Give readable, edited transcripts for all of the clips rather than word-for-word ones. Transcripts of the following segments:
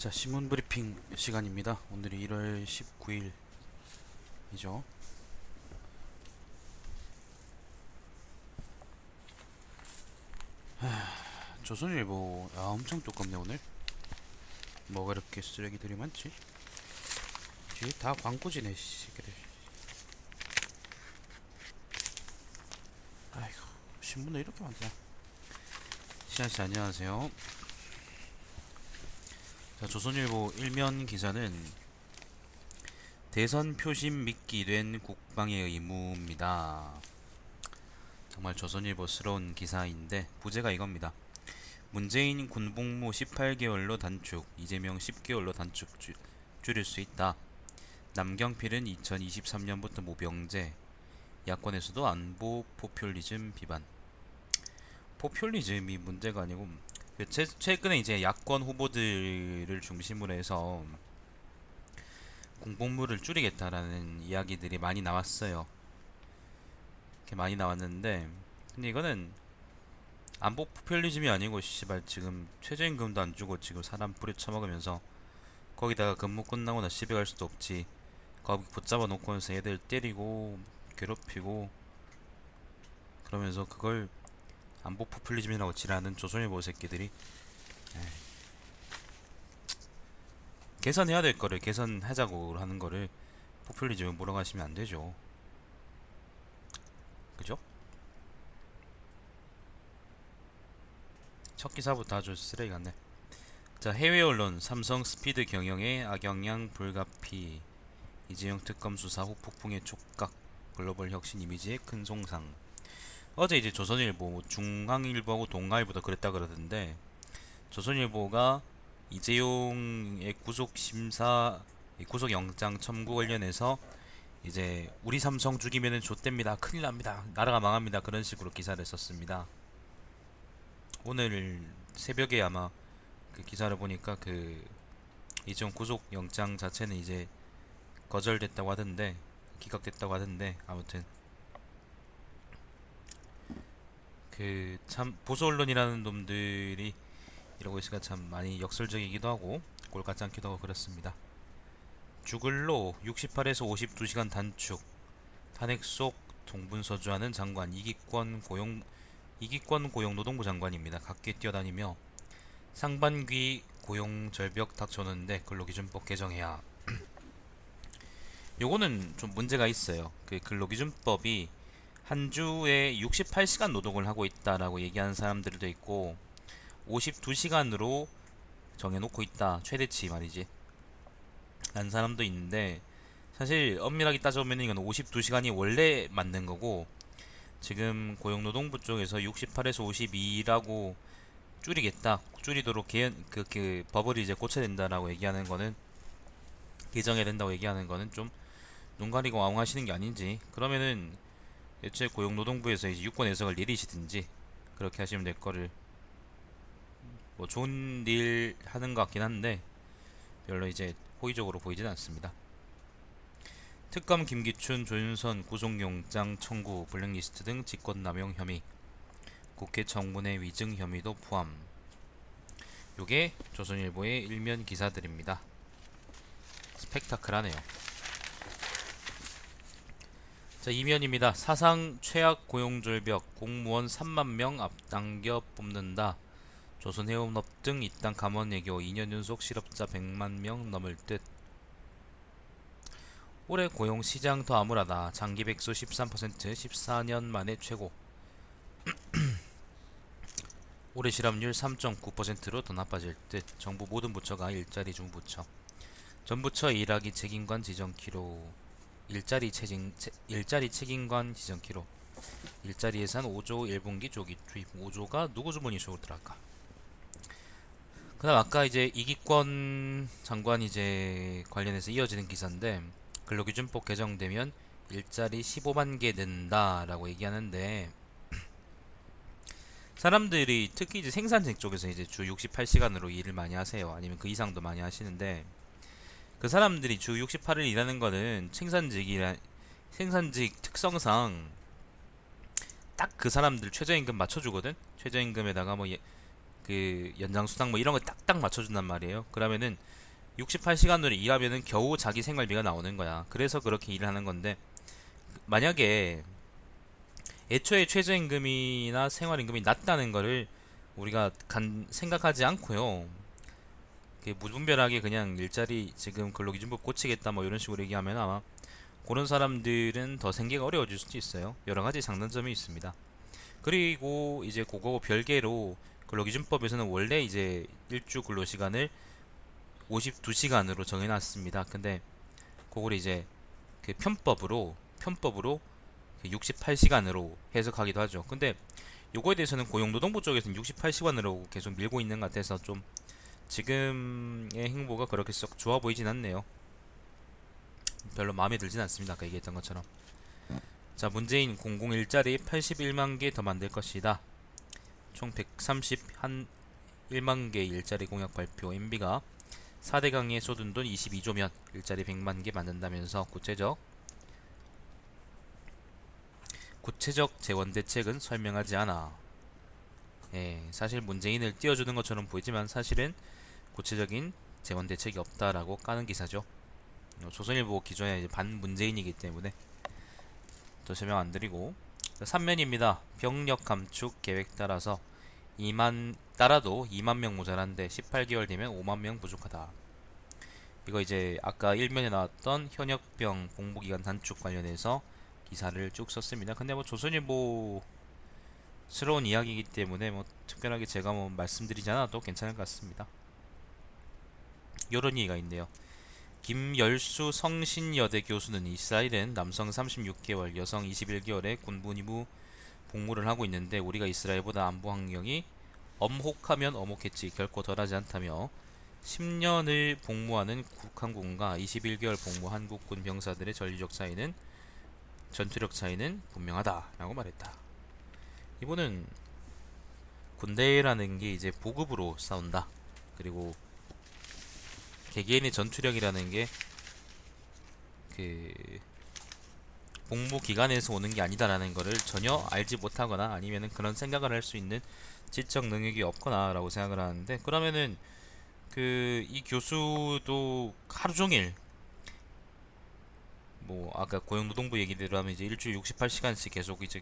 자, 신문 브리핑 시간입니다. 오늘이 1월 19일이죠. 조선일보, 엄청 두껍네, 오늘. 뭐가 이렇게 쓰레기들이 많지? 뒤에 다 광고지네, 시계들. 아이고, 신문도 이렇게 많구나. 시안씨, 안녕하세요. 자, 조선일보 일면 기사는 대선 표심 믿기 된 국방의 의무입니다. 정말 조선일보스러운 기사인데, 부제가 이겁니다. 문재인 군복무 18개월로 단축, 이재명 10개월로 단축 줄일 수 있다. 남경필은 2023년부터 모병제, 야권에서도 안보 포퓰리즘 비반. 포퓰리즘이 문제가 아니고 최근에 이제 야권 후보들을 중심으로 해서 군복무를 줄이겠다라는 이야기들이 많이 나왔어요. 이렇게 많이 나왔는데, 근데 이거는 안보 포퓰리즘이 아니고 씨발 지금 최저임금도 안 주고 지금 사람 뿌리 쳐먹으면서 거기다가 근무 끝나고 나 집에 갈 수도 없지. 거기 붙잡아 놓고서 애들 때리고 괴롭히고 그러면서 그걸 안보 포퓰리즘이라고 지랄하는 조선일보 새끼들이 개선해야 될 거를 개선하자고 하는 거를 포퓰리즘을 몰아가시면 안 되죠. 그죠? 첫 기사부터 아주 쓰레기 같네. 자, 해외 언론 삼성 스피드 경영의 악영향 불가피, 이재용 특검 수사 후 폭풍의 촉각, 글로벌 혁신 이미지의 큰 손상. 어제 이제 조선일보, 중앙일보하고 동아일보도 그랬다 그러던데, 조선일보가 이재용의 구속 영장 첨부 관련해서 이제 우리 삼성 죽이면은 좆됩니다, 큰일 납니다, 나라가 망합니다, 그런 식으로 기사를 썼습니다. 오늘 새벽에 아마 그 기사를 보니까 그 이재용 구속 영장 자체는 이제 거절됐다고 하던데, 기각됐다고 하던데, 아무튼 그 참 보수 언론이라는 놈들이 이러고 있으니까 참 많이 역설적이기도 하고 꼴같지 않기도 하고 그렇습니다. 주글로 68에서 52시간 단축, 탄핵 속 동분서주하는 장관, 이기권 고용노동부 장관입니다. 각계 뛰어다니며 상반기 고용 절벽 닥쳐오는데 근로기준법 개정해야. 요거는 좀 문제가 있어요. 그 근로기준법이 한 주에 68시간 노동을 하고 있다라고 얘기하는 사람들도 있고 52시간으로 정해놓고 있다, 최대치 말이지, 라는 사람도 있는데, 사실 엄밀하게 따져보면 이건 52시간이 원래 맞는 거고, 지금 고용노동부 쪽에서 68에서 52라고 줄이겠다, 줄이도록 그 법을 이제 고쳐야 된다라고 얘기하는 거는, 개정해야 된다고 얘기하는 거는 좀 눈 가리고 왕하시는 게 아닌지. 그러면은 애초에 고용노동부에서 이제 유권 해석을 내리시든지 그렇게 하시면 될 거를, 뭐 좋은 일 하는 것 같긴 한데 별로 이제 호의적으로 보이진 않습니다. 특검 김기춘, 조윤선 구속영장 청구, 블랙리스트 등 직권남용 혐의, 국회 청문회 위증 혐의도 포함. 요게 조선일보의 일면 기사들입니다. 스펙타클하네요. 자, 이면입니다. 사상 최악 고용절벽, 공무원 3만 명 앞당겨 뽑는다. 조선해운업 등 이딴 감원외교 2년 연속 실업자 100만 명 넘을 듯. 올해 고용시장 더 암울하다. 장기백수 13%, 14년 만에 최고. 올해 실업률 3.9%로 더 나빠질 듯. 정부 모든 부처가 일자리 중부처. 전 부처 일하기 책임관 지정키로. 일자리 책임관 지정키로. 일자리 예산 5조 1분기 조기 투입. 5조가 누구 주머니 속으로 들어갈까? 그다음 아까 이제 이기권 장관 이제 관련해서 이어지는 기사인데, 근로기준법 개정되면 일자리 15만 개 는다라고 얘기하는데, 사람들이 특히 이제 생산직 쪽에서 이제 주 68시간으로 일을 많이 하세요. 아니면 그 이상도 많이 하시는데, 그 사람들이 주 68일 일하는 거는 생산직 특성상 딱 그 사람들 최저임금 맞춰주거든. 최저임금에다가 뭐 그 연장 수당 뭐 이런 거 딱딱 맞춰준단 말이에요. 그러면은 68시간으로 일하면은 겨우 자기 생활비가 나오는 거야. 그래서 그렇게 일을 하는 건데, 만약에 애초에 최저임금이나 생활임금이 낮다는 거를 우리가 생각하지 않고요, 무분별하게 그냥 일자리 지금 근로기준법 고치겠다 뭐 이런 식으로 얘기하면 아마 그런 사람들은 더 생계가 어려워질 수도 있어요. 여러 가지 장단점이 있습니다. 그리고 이제 그거 별개로 근로기준법에서는 원래 이제 일주 근로시간을 52시간으로 정해놨습니다. 근데 그걸 이제 그 편법으로 68시간으로 해석하기도 하죠. 근데 요거에 대해서는 고용노동부 쪽에서는 68시간으로 계속 밀고 있는 것 같아서 좀 지금의 행보가 그렇게 썩 좋아 보이진 않네요. 별로 마음에 들진 않습니다. 아까 얘기했던 것처럼. 자, 문재인 공공 일자리 81만 개 더 만들 것이다. 총 131만 개 일자리 공약 발표. MB가 4대 강의에 쏟은 돈 22조면 일자리 100만 개 만든다면서 구체적 재원 대책은 설명하지 않아. 예, 사실 문재인을 띄워주는 것처럼 보이지만 사실은 구체적인 재원 대책이 없다라고 까는 기사죠. 조선일보 기존에 이제 반문재인이기 때문에 더 설명 안 드리고, 3면입니다. 병력 감축 계획 따라도 2만 명 모자란데 18개월 되면 5만 명 부족하다. 이거 이제 아까 1면에 나왔던 현역병 복무기간 단축 관련해서 기사를 쭉 썼습니다. 근데 뭐 조선일보스러운 이야기이기 때문에 뭐 특별하게 제가 뭐 말씀드리지 않아도 괜찮을 것 같습니다. 요런 얘기가 있네요. 김열수 성신여대 교수는 이스라엘은 남성 36개월, 여성 21개월에 군부 의무 복무를 하고 있는데 우리가 이스라엘보다 안보 환경이 엄혹하면 엄혹했지 결코 덜하지 않다며 10년을 복무하는 국한군과 21개월 복무 한국군 병사들의 전투력 차이는 분명하다라고 말했다. 이분은 군대라는 게 이제 보급으로 싸운다. 그리고 개개인의 전투력이라는 게 그 복무 기간에서 오는 게 아니다라는 거를 전혀 알지 못하거나 아니면은 그런 생각을 할 수 있는 지적 능력이 없거나라고 생각을 하는데, 그러면은 이 교수도 하루 종일 뭐 아까 고용노동부 얘기대로 하면 이제 일주일 68시간씩 계속 이제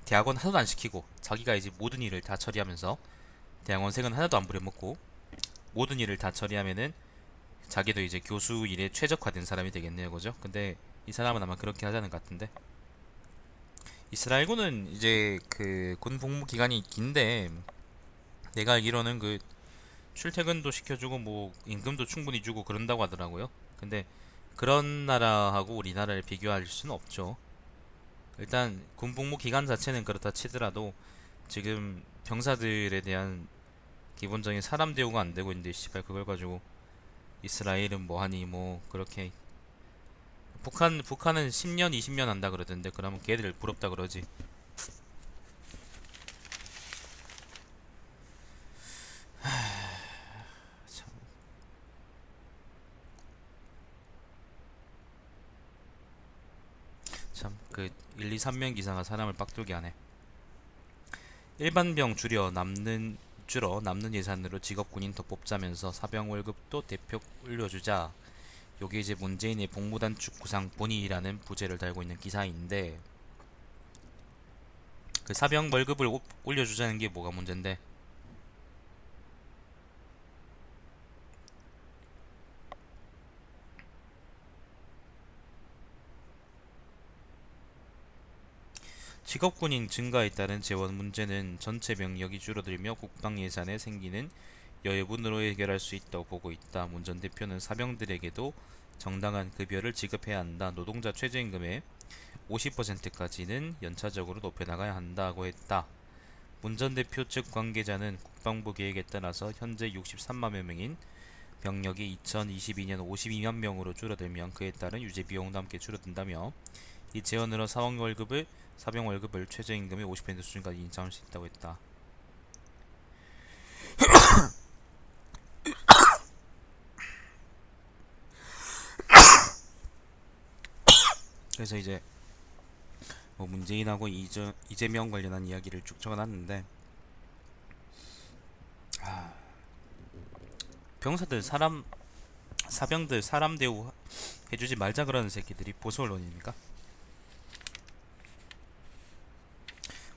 대학원 하나도 안 시키고 자기가 이제 모든 일을 다 처리하면서 대학원생은 하나도 안 부려먹고 모든 일을 다 처리하면은 자기도 이제 교수 일에 최적화된 사람이 되겠네요, 그죠? 근데 이 사람은 아마 그렇게 하자는 것 같은데, 이스라엘군은 이제 군 복무 기간이 긴데 내가 알기로는 출퇴근도 시켜주고 뭐 임금도 충분히 주고 그런다고 하더라고요. 근데 그런 나라하고 우리나라를 비교할 수는 없죠. 일단 군 복무 기간 자체는 그렇다 치더라도 지금 병사들에 대한 기본적인 사람 대우가 안 되고 있는데 씨발 그걸 가지고 이스라엘은 뭐 하니 뭐 그렇게, 북한은 10년 20년 한다 그러던데 그러면 걔들 부럽다 그러지. 참, 1, 2, 3면 기사가 사람을 빡돌게 하네. 일반병 줄어 남는 예산으로 직업군인 더 뽑자면서 사병 월급도 대폭 올려주자. 요게 이제 문재인의 복무단축 구상 본의라는 부제를 달고 있는 기사인데, 그 사병 월급을 올려주자는 게 뭐가 문제인데, 직업군인 증가에 따른 재원 문제는 전체 병력이 줄어들며 국방 예산에 생기는 여유분으로 해결할 수 있다고 보고 있다. 문 전 대표는 사병들에게도 정당한 급여를 지급해야 한다. 노동자 최저임금의 50%까지는 연차적으로 높여나가야 한다고 했다. 문 전 대표 측 관계자는 국방부 계획에 따라서 현재 63만 명인 병력이 2022년 52만 명으로 줄어들면 그에 따른 유지 비용도 함께 줄어든다며 이 재원으로 사병 월급을 최저임금의 50% 수준까지 인상할 수 있다고 했다. 그래서 이제 뭐 문재인하고 이재명 관련한 이야기를 쭉 적어놨는데, 병사들 사병들 사람 대우 해주지 말자 그러는 새끼들이 보수 언론입니까?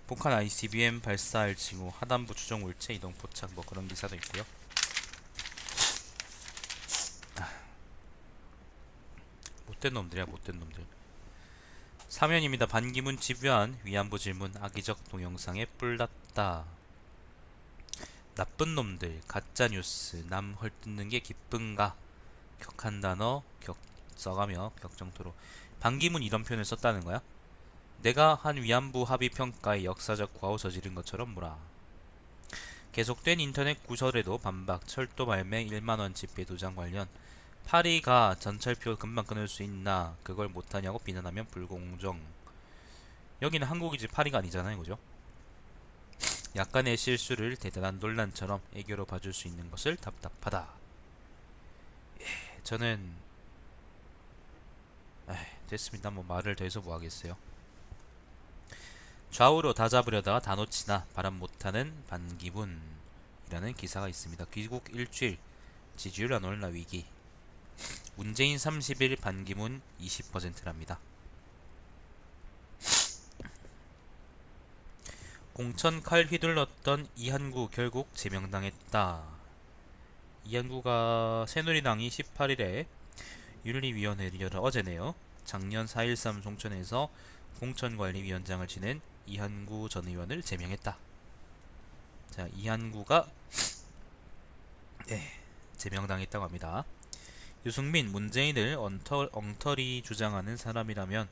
북한 ICBM 발사할 징후 하단부 추정 물체 이동 포착 뭐 그런 기사도 있고요. 못된 놈들이야 못된 놈들. 사면입니다. 반기문 집요한 위안부 질문 악의적 동영상에 뿔났다. 나쁜 놈들 가짜뉴스 남 헐뜯는 게 기쁜가 격한 단어 써가며 격정토로 반기문 이런 표현을 썼다는 거야? 내가 한 위안부 합의 평가에 역사적 과오 저지른 것처럼 뭐라. 계속된 인터넷 구설에도 반박 철도 발매 1만원 집회 도장 관련 파리가 전철표 금방 끊을 수 있나 그걸 못하냐고 비난하면 불공정. 여기는 한국이지 파리가 아니잖아요 그죠? 약간의 실수를 대단한 논란처럼 애교로 봐줄 수 있는 것을 답답하다. 저는 됐습니다. 뭐 말을 더 해서 뭐 하겠어요. 좌우로 다 잡으려다가 다 놓치나 바람 못하는 반기문이라는 기사가 있습니다. 귀국 일주일 지지율 안 올라 위기. 문재인 30일 반기문 20%랍니다. 공천 칼 휘둘렀던 이한구 결국 제명당했다. 이한구가 새누리당이 18일에 윤리위원회를 열어 어제네요. 작년 4.13 송천에서 공천관리위원장을 지낸 이한구 전 의원을 제명했다. 자, 이한구가 제명당했다고 합니다. 유승민, 문재인을 엉터리 주장하는 사람이라면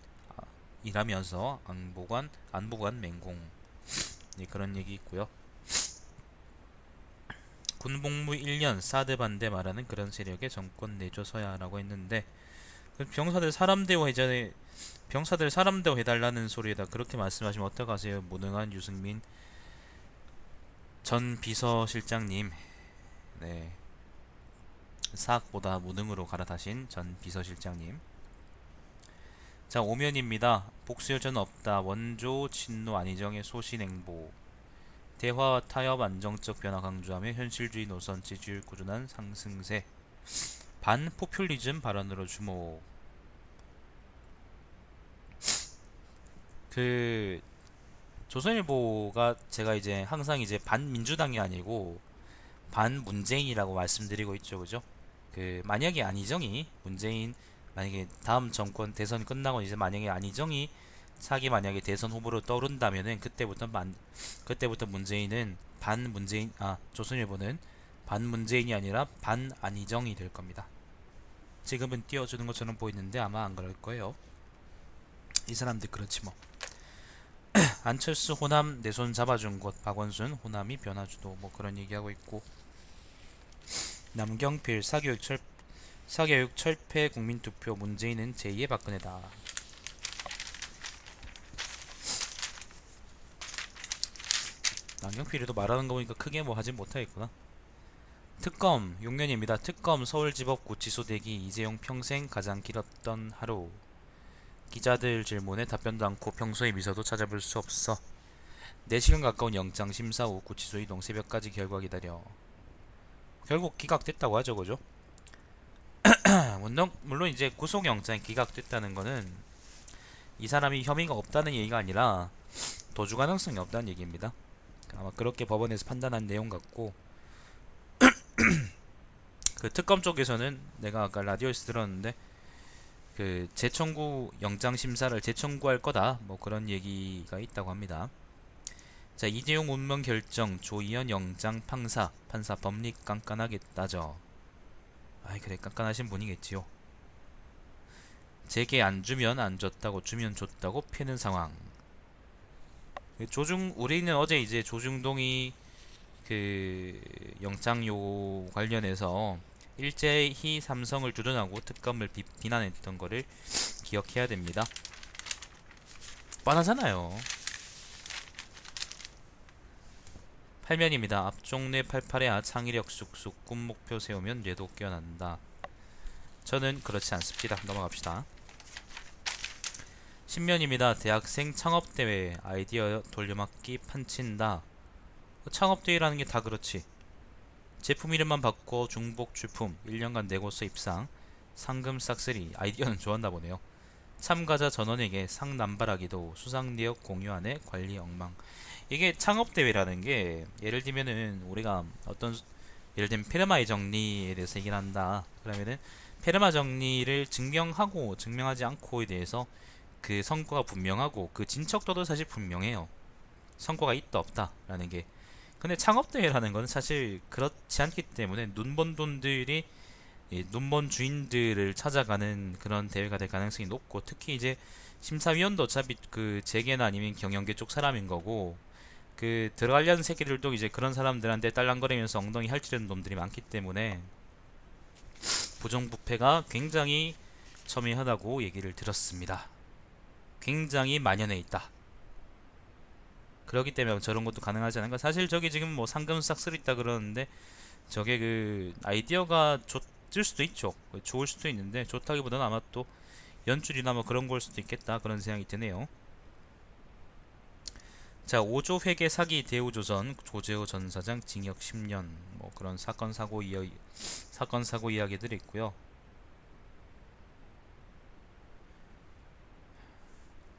이라면서 안보관 맹공. 그런 얘기 있고요. 군복무 1년 사드 반대 말하는 그런 세력에 정권 내줘서야라고 했는데 병사들 사람 대우 해달라는 소리에다 그렇게 말씀하시면 어떡하세요? 무능한 유승민 전 비서실장님. 네. 사학보다 무능으로 갈아타신 전 비서실장님. 자, 오면입니다. 복수열전 없다. 원조 친노 안희정의 소신행보. 대화와 타협 안정적 변화 강조하며 현실주의 노선 지지율 꾸준한 상승세. 반포퓰리즘 발언으로 주목. 조선일보가 제가 이제 항상 이제 반민주당이 아니고 반문재인이라고 말씀드리고 있죠, 그죠? 만약에 안희정이 만약에 다음 정권 대선 끝나고 이제 만약에 안희정이 만약에 대선 후보로 떠오른다면은 그때부터 문재인은 조선일보는 반문재인이 아니라 반안희정이 될 겁니다. 지금은 띄워주는 것처럼 보이는데 아마 안 그럴 거예요. 이 사람들 그렇지 뭐. 안철수 호남 내 손 잡아준 곳 박원순 호남이 변화주도 뭐 그런 얘기하고 있고. 남경필 사교육 철폐 국민투표 문재인은 제2의 박근혜다. 남경필이도 말하는 거 보니까 크게 뭐 하진 못하겠구나. 특검 용년입니다. 특검 서울지법 구치소 대기 이재용 평생 가장 길었던 하루. 기자들 질문에 답변도 않고 평소의 미소도 찾아볼 수 없어. 4시간 가까운 영장 심사 후 구치소 이동 새벽까지 결과 기다려. 결국 기각됐다고 하죠, 그죠? 물론 이제 구속영장이 기각됐다는 거는 이 사람이 혐의가 없다는 얘기가 아니라 도주 가능성이 없다는 얘기입니다. 아마 그렇게 법원에서 판단한 내용 같고 특검 쪽에서는 내가 아까 라디오에서 들었는데 재청구 영장 심사를 재청구할 거다 뭐 그런 얘기가 있다고 합니다. 자, 이재용 운명 결정 조희연 영장 판사 법리 깐깐하게 따져. 그래 깐깐하신 분이겠지요. 제게 안 주면 안 줬다고 주면 줬다고 패는 상황. 우리는 어제 이제 조중동이 영장요 관련해서 일제히 삼성을 주둔하고 특검을 비난했던 거를 기억해야 됩니다. 뻔하잖아요. 팔면입니다. 앞종래 팔팔해야 창의력 쑥쑥 꿈 목표 세우면 뇌도 깨어난다. 저는 그렇지 않습니다. 넘어갑시다. 신면입니다. 대학생 창업대회 아이디어 돌려막기 판친다. 창업대회라는 게 다 그렇지. 제품 이름만 바꿔 중복 출품 1년간 내고서 입상 상금 싹쓸이 아이디어는 좋았나 보네요. 참가자 전원에게 상 남발하기도 수상 내역 공유 안에 관리 엉망. 이게 창업대회라는 게 예를 들면은 우리가 어떤 예를 들면 페르마의 정리에 대해서 얘기를 한다 그러면은 페르마 정리를 증명하고 증명하지 않고에 대해서 그 성과가 분명하고 그 진척도도 사실 분명해요. 성과가 있다 없다 라는 게. 근데 창업대회라는 건 사실 그렇지 않기 때문에 눈먼 돈들이 눈먼 주인들을 찾아가는 그런 대회가 될 가능성이 높고, 특히 이제 심사위원도 어차피 그 재계나 아니면 경영계 쪽 사람인 거고, 그 들어가려는 새끼들도 이제 그런 사람들한테 딸랑거리면서 엉덩이 핥으려는 놈들이 많기 때문에 부정부패가 굉장히 첨예하다고 얘기를 들었습니다. 굉장히 만연해 있다. 그렇기 때문에 저런 것도 가능하지 않은가. 사실 저기 지금 뭐 상금 싹쓸이 있다 그러는데 저게 그 아이디어가 좋을 수도 있죠. 좋을 수도 있는데 좋다기보다는 아마 또 연출이나 뭐 그런 걸 수도 있겠다 그런 생각이 드네요. 자, 5조 회계 사기 대우조선 조재호 전 사장 징역 10년 뭐 그런 사건 사고 이야기들이 있고요.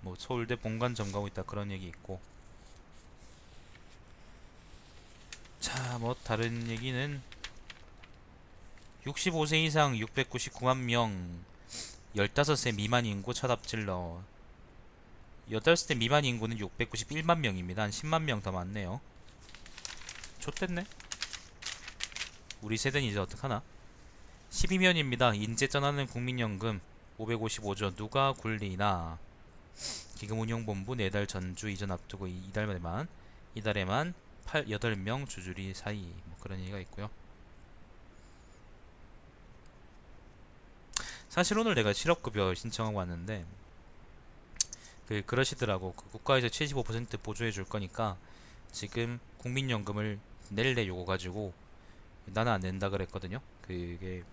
뭐 서울대 본관 점거하고 있다 그런 얘기 있고. 자, 뭐 다른 얘기는 65세 이상 699만 명 15세 미만 인구 차답질러. 18세 미만 인구는 691만 명입니다. 한 10만 명 더 많네요. 좋댔네. 우리 세대는 이제 어떡하나. 12면입니다. 인재 전하는 국민연금 555조 누가 굴리나. 기금운용본부 4달 전주 이전 앞두고 이달에만 8명 주주리 사이 뭐 그런 얘기가 있고요. 사실 오늘 내가 실업급여 신청하고 왔는데 그러시더라고. 그 국가에서 75% 보조해 줄 거니까 지금 국민연금을 낼래 요거 가지고 나는 안 낸다 그랬거든요. 그게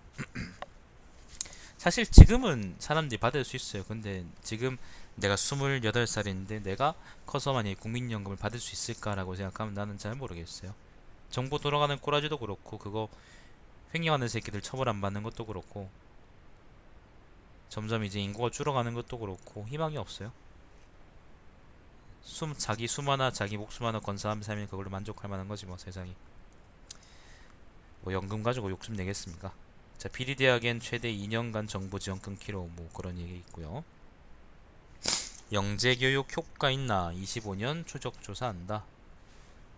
사실 지금은 사람들이 받을 수 있어요. 근데 지금 내가 28살인데 내가 커서 만약에 국민연금을 받을 수 있을까라고 생각하면 나는 잘 모르겠어요. 정보 돌아가는 꼬라지도 그렇고 그거 횡령하는 새끼들 처벌 안 받는 것도 그렇고 점점 이제 인구가 줄어가는 것도 그렇고 희망이 없어요. 자기 숨 하나 자기 목숨 하나 건 사람 살면 그걸로 만족할 만한 거지 뭐 세상이. 뭐 연금 가지고 욕 좀 내겠습니까? 자, 비리대학엔 최대 2년간 정부 지원 끊기로 뭐 그런 얘기 있고요. 영재교육 효과 있나 25년 추적 조사한다.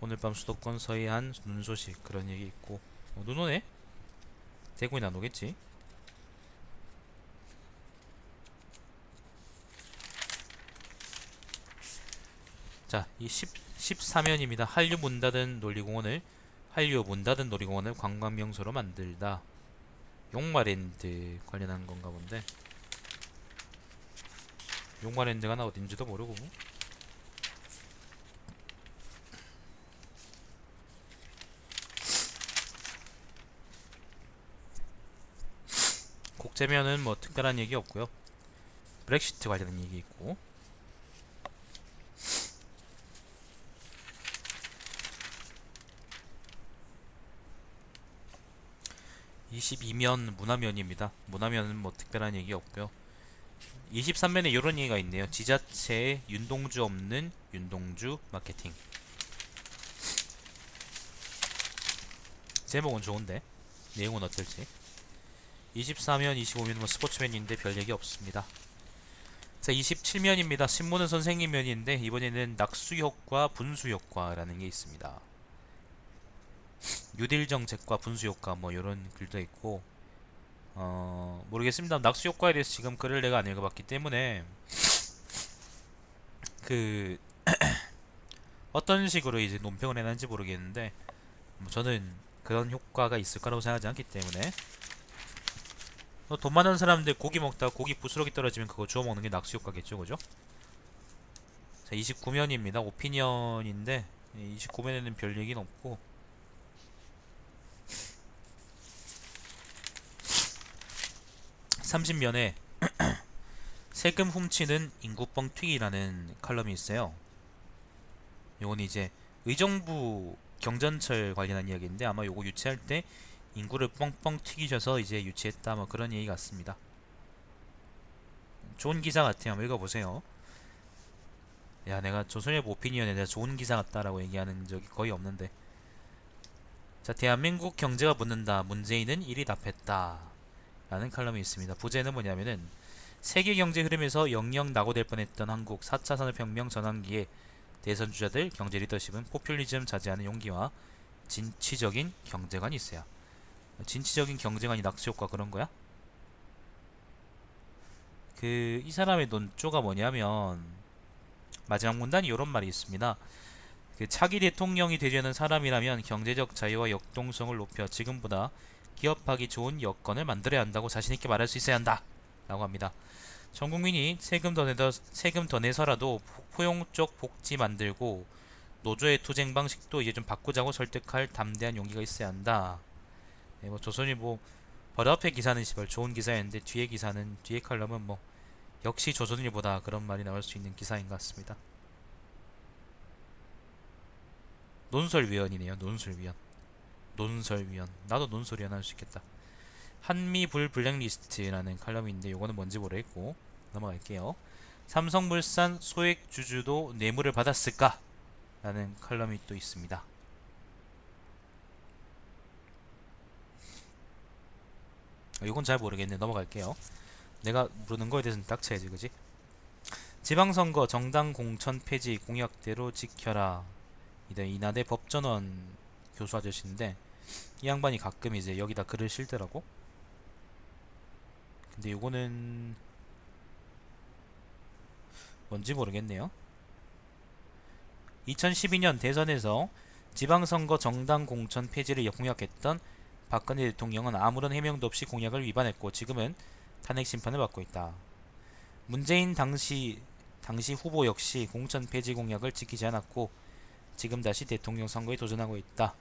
오늘 밤 수도권 서해안 눈 소식 그런 얘기 있고. 눈 오네? 대구에 안 오겠지? 자, 이 14면입니다. 한류 문 닫은 놀이공원을 관광 명소로 만들다. 용마랜드 관련한 건가 본데. 용마랜드가 나 어딘지도 모르고. 국제면은 뭐 특별한 얘기 없고요. 브렉시트 관련한 얘기 있고. 22면 문화면입니다. 문화면은 뭐 특별한 얘기 없고요. 23면에 이런 얘기가 있네요. 지자체에 윤동주 없는 윤동주 마케팅. 제목은 좋은데 내용은 어떨지. 24면, 25면 뭐 스포츠면인데 별 얘기 없습니다. 자, 27면입니다. 신문은 선생님 면인데 이번에는 낙수효과, 분수효과라는 게 있습니다. 뉴딜 정책과 분수효과 뭐 이런 글도 있고. 모르겠습니다. 낙수효과에 대해서 지금 글을 내가 안 읽어봤기 때문에 그 어떤 식으로 이제 논평을 해놨는지 모르겠는데 뭐 저는 그런 효과가 있을 거라고 생각하지 않기 때문에. 돈 많은 사람들 고기 먹다가 고기 부스러기 떨어지면 그거 주워 먹는 게 낙수효과겠죠, 그죠? 자, 29면입니다. 오피니언인데 29면에는 별 얘기는 없고. 30면에 세금 훔치는 인구뻥튀기라는 칼럼이 있어요. 요건 이제 의정부 경전철 관련한 이야기인데 아마 요거 유치할 때 인구를 뻥뻥 튀기셔서 이제 유치했다 뭐 그런 얘기 같습니다. 좋은 기사 같아요. 한번 읽어보세요. 야, 내가 조선일보 오피니언에 대해 좋은 기사 같다라고 얘기하는 적이 거의 없는데. 자, 대한민국 경제가 묻는다. 문재인은 이리 답했다. 라는 칼럼이 있습니다. 부제는 뭐냐면은 세계 경제 흐름에서 영영 낙오될 뻔했던 한국 4차 산업혁명 전환기에 대선 주자들 경제 리더십은 포퓰리즘 자제하는 용기와 진취적인 경제관이 있어야. 진취적인 경제관이 낙수효과 그런 거야? 이 사람의 논조가 뭐냐면 마지막 문단이 이런 말이 있습니다. 차기 대통령이 되려는 사람이라면 경제적 자유와 역동성을 높여 지금보다 기업하기 좋은 여건을 만들어야 한다고 자신있게 말할 수 있어야 한다 라고 합니다. 전 국민이 세금 더 내서라도 포용적 복지 만들고 노조의 투쟁 방식도 이제 좀 바꾸자고 설득할 담대한 용기가 있어야 한다. 네, 뭐 조선일보 바로 앞에 기사는 시발 좋은 기사였는데 뒤에 칼럼은 뭐 역시 조선일보다 그런 말이 나올 수 있는 기사인 것 같습니다. 논설위원이네요. 논설위원. 나도 논설위원 할 수 있겠다. 한미불 블랙리스트라는 칼럼인데 요거는 뭔지 모르겠고 넘어갈게요. 삼성물산 소액주주도 뇌물을 받았을까? 라는 칼럼이 또 있습니다. 이건 잘 모르겠네. 넘어갈게요. 내가 모르는 거에 대해서는 딱 쳐야지, 그지? 지방선거 정당 공천 폐지 공약대로 지켜라. 이나대 법전원 교수 아저씨인데 이 양반이 가끔 이제 여기다 글을 실더라고. 근데 요거는 뭔지 모르겠네요. 2012년 대선에서 지방선거 정당 공천 폐지를 공약했던 박근혜 대통령은 아무런 해명도 없이 공약을 위반했고 지금은 탄핵 심판을 받고 있다. 문재인 당시 후보 역시 공천 폐지 공약을 지키지 않았고 지금 다시 대통령 선거에 도전하고 있다.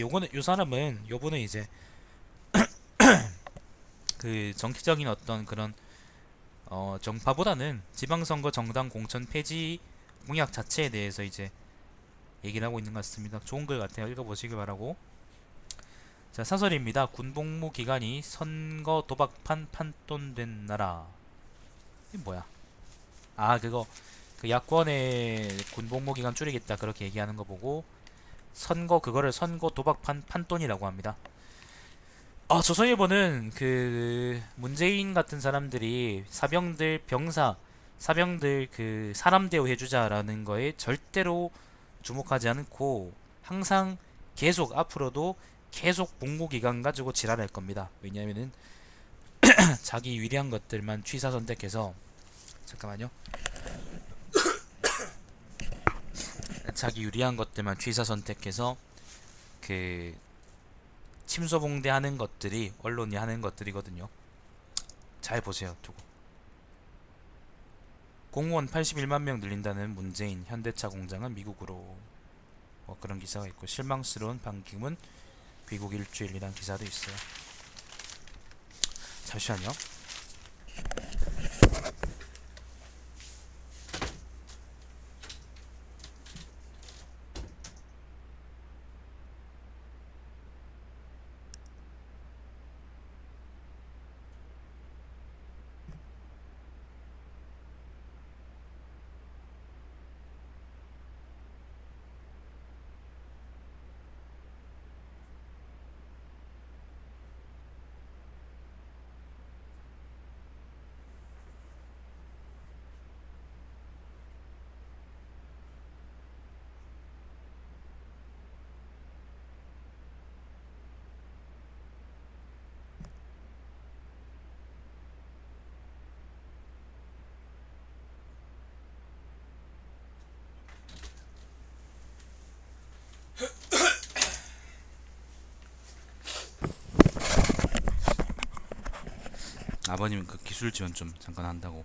요 사람은 요분은 이제 정치적인 어떤 그런 정파보다는 지방선거 정당 공천 폐지 공약 자체에 대해서 이제 얘기를 하고 있는 것 같습니다. 좋은 글 같아요. 읽어보시길 바라고. 자, 사설입니다. 군복무 기간이 선거 도박판 판돈된 나라. 이게 뭐야? 그 야권의 군복무 기간 줄이겠다 그렇게 얘기하는 거 보고 그거를 선거 도박판 판돈이라고 합니다. 조선일보는 문재인 같은 사람들이 사병들 사람 대우해주자라는 거에 절대로 주목하지 않고 항상 앞으로도 계속 복무기간 가지고 지랄할 겁니다. 왜냐면은 자기 유리한 것들만 취사 선택해서 잠깐만요. 자기 유리한 것들만 취사 선택해서 침소봉대하는 것들이 언론이 하는 것들이거든요. 잘 보세요. 두고 공무원 81만 명 늘린다는 문재인 현대차 공장은 미국으로 그런 기사가 있고 실망스러운 반기문 귀국 일주일이란 기사도 있어요. 잠시만요. 아버님은 기술 지원 좀 잠깐 한다고.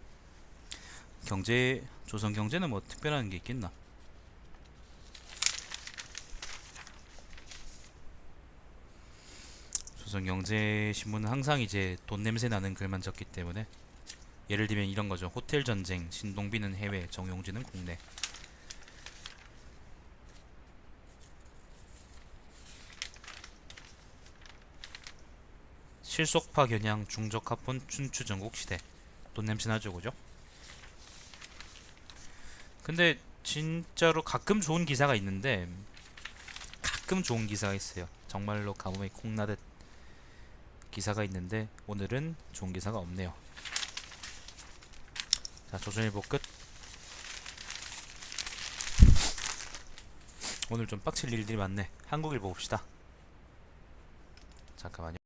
조선 경제는 뭐 특별한 게 있겠나? 조선 경제 신문은 항상 이제 돈 냄새 나는 글만 적기 때문에 예를 들면 이런 거죠. 호텔 전쟁, 신동빈은 해외, 정용진은 국내. 실속파 겨냥 중적합본 춘추 전국시대. 돈 냄새 나죠, 그죠? 근데 진짜로 가끔 좋은 기사가 있는데, 가끔 좋은 기사가 있어요. 정말로 가뭄에 콩나듯 기사가 있는데 오늘은 좋은 기사가 없네요. 자, 조선일보 끝. 오늘 좀 빡칠 일들이 많네. 한국일보 봅시다. 잠깐만요.